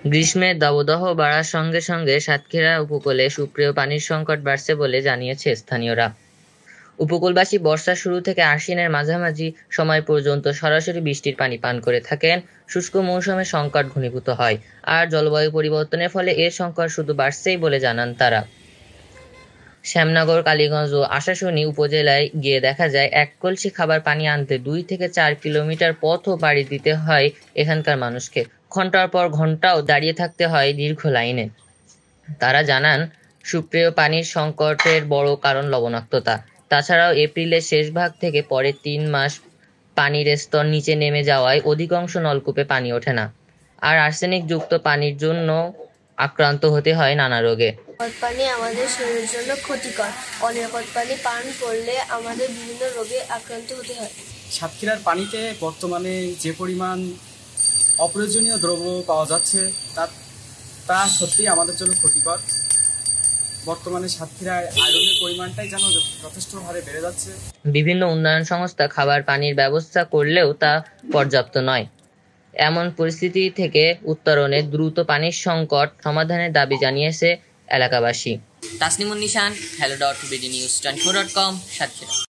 গ্রীষ্মের দাবদাহ বাড়ার সঙ্গে সঙ্গে সাতক্ষীরা উপকূলে সুপেয় পানির সংকট বাড়ছে বলে জানিয়েছে স্থানীয়রা। উপকূলবাসী বর্ষার শুরু থেকে আশ্বিনের মাঝামাঝি সময় পর্যন্ত সরাসরি বৃষ্টির পানি পান করে থাকেন। শুষ্ক মৌসুমে সংকট ঘনীভূত হয়, আর জলবায়ু পরিবর্তনের ফলে এর সংকট শুধু বাড়ছেই বলে জানান তারা। শ্যামনগর, কালীগঞ্জ ও আশাশুনি উপজেলায় গিয়ে দেখা যায়, এক কলসি খাবার পানি আনতে 2 থেকে 4 কিলোমিটার পথও পাড়ি দিতে হয় এখানকার মানুষকে। ঘন্টার পর ঘন্টাও দাঁড়িয়ে থাকতে হয় দীর্ঘ লাইনে। তারা জানান, সুপেয় পানির সংকটের বড় কারণ লবণাক্ততা। তাছাড়াও এপ্রিলের শেষ ভাগ থেকে পরের 3 মাস পানির স্তর নিচে নেমে যাওয়ায় অধিকাংশ নলকূপে পানি ওঠে না, আর আর্সেনিক যুক্ত পানির জন্য আক্রান্ত হতে হয় নানা রোগে। নিরাপদ পানি আমাদের শরীরের জন্য ক্ষতিকর। অনিরাপদ পানি পান করলে আমাদের বিভিন্ন রোগে আক্রান্ত হতে হয়। সাতক্ষীরার পানিতে বর্তমানে যে পরিমাণ অপ্রয়োজনীয় দ্রব্য পাওয়া যাচ্ছে তা সত্যিই আমাদের জন্য ক্ষতিকর। বর্তমানে সাতক্ষীরায় আয়রনের পরিমাণটাই যেন যথেষ্ট হারে বেড়ে যাচ্ছে। বিভিন্ন উন্নয়ন সংস্থা খাবার পানির ব্যবস্থা করলেও তা পর্যাপ্ত নয়। এমন পরিস্থিতি থেকে উত্তরণে দ্রুত পানির সংকট সমাধানের দাবি জানিয়েছে এলাকাবাসী। তাসনিমুন নিশান, hello.bdnews24.com, সাতক্ষীরা।